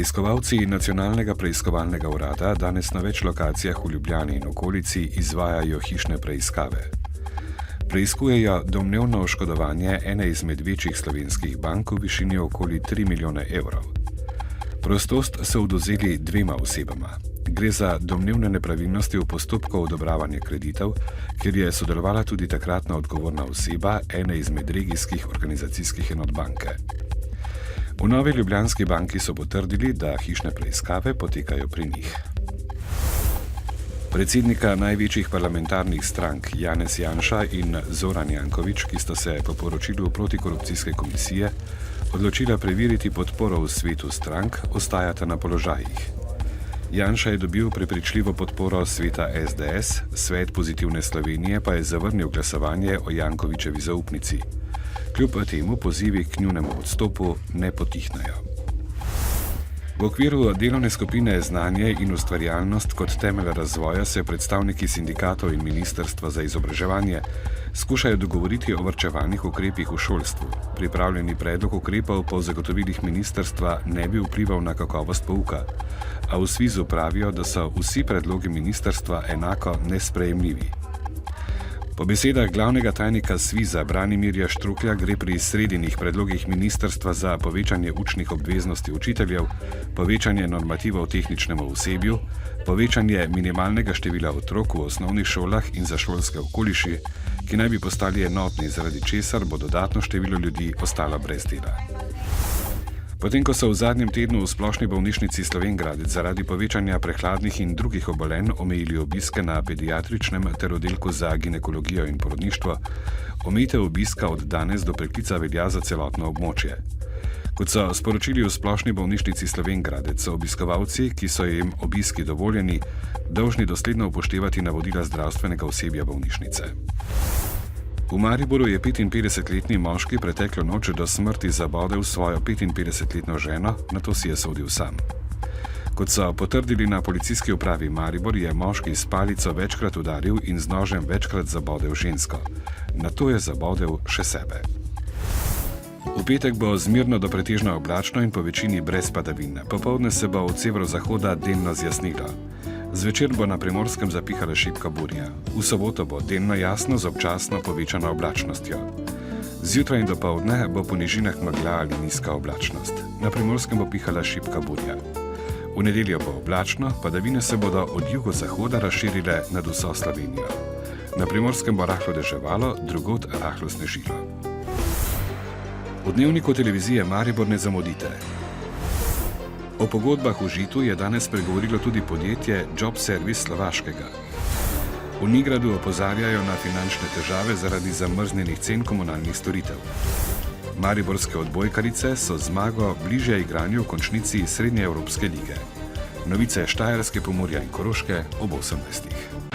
Preiskovalci Nacionalnega preiskovalnega urada danes na več lokacijah v Ljubljani in okolici izvajajo hišne preiskave. Preiskujejo domnevno oškodovanje ene izmed večjih slovenskih bank v višini okoli 3 milijone evrov. Prostost so odvzeli dvema osebama. Gre za domnevne nepravilnosti v postopku odobravanja kreditov, kjer je sodelovala tudi takratna odgovorna oseba ene izmed regijskih organizacijskih enot banke. V Novi Ljubljanski banki so potrdili, da hišne preiskave potekajo pri njih. Predsednika največjih parlamentarnih strank Janez Janša in Zoran Janković, ki sta se po poročilu protikorupcijske komisije odločila preveriti podporo v svetu strank, ostajata na položajih. Janša je dobil prepričljivo podporo sveta SDS, Svet Pozitivne Slovenije pa je zavrnil glasovanje o Jankovićevi zaupnici. Kljub temu pozivi k njunemu odstopu ne potihnejo. V okviru delovne skupine Znanje in ustvarjalnost kot temelj razvoja se predstavniki sindikatov in Ministrstva za izobraževanje skušajo dogovoriti o varčevalnih ukrepih v šolstvu. Pripravljeni predlog ukrepov po zagotovilih ministrstva ne bi vplival na kakovost pouka, a v SVIZ-u pravijo, da so vsi predlogi ministrstva enako nesprejemljivi. Po besedah glavnega tajnika SVIZ-a Branimirja Štruklja gre pri sredinjih predlogih ministrstva za povečanje učnih obveznosti učiteljev, povečanje normativov tehničnemu osebju, povečanje minimalnega števila otrok v osnovnih šolah in za šolske okoliši, ki naj bi postali enotni, zaradi česar bo dodatno število ljudi ostalo brez dela. Potem, ko so v zadnjem tednu v Splošni bolnišnici Slovenj Gradec zaradi povečanja prehladnih in drugih obolenj omejili obiske na pediatričnem ter oddelku za ginekologijo in porodništvo, omejitev obiska od danes do preklica velja za celotno območje. Kot so sporočili v Splošni bolnišnici Slovenj Gradec, so obiskovalci, ki so jim obiski dovoljeni, dolžni dosledno upoštevati navodila zdravstvenega osebja bolnišnice. V Mariboru je 55-letni moški preteklo noč do smrti zabodel svojo 55-letno ženo, nato si je sodil sam. Kot so potrdili na policijski upravi Maribor, je moški s palico večkrat udaril in z nožem večkrat zabodel žensko. Nato je zabodel še sebe. V petek bo zmerno do pretežno oblačno in po večini brez padavin. Popoldne se bo od severozahoda delno zjasnilo. Zvečer bo na Primorskem zapihala šibka burja. V soboto bo delno jasno z občasno povečano oblačnostjo. Zjutraj in dopoldne bo po nižinah megla ali nizka oblačnost. Na Primorskem bo pihala šibka burja. V nedeljo bo oblačno, padavine se bodo od jugozahoda razširile nad vso Slovenijo. Na Primorskem bo rahlo deževalo, drugod rahlo snežilo. V dnevniku televizije Maribor ne zamudite. O pogodbah v Žitu je danes spregovorilo tudi podjetje Job Service Slovaškega. V Nigradu opozarjajo na finančne težave zaradi zamrznjenih cen komunalnih storitev. Mariborske odbojkarice so zmago bližje igranju v končnici Srednje Evropske lige. Novice Štajerske, Pomurja in Koroške ob 18.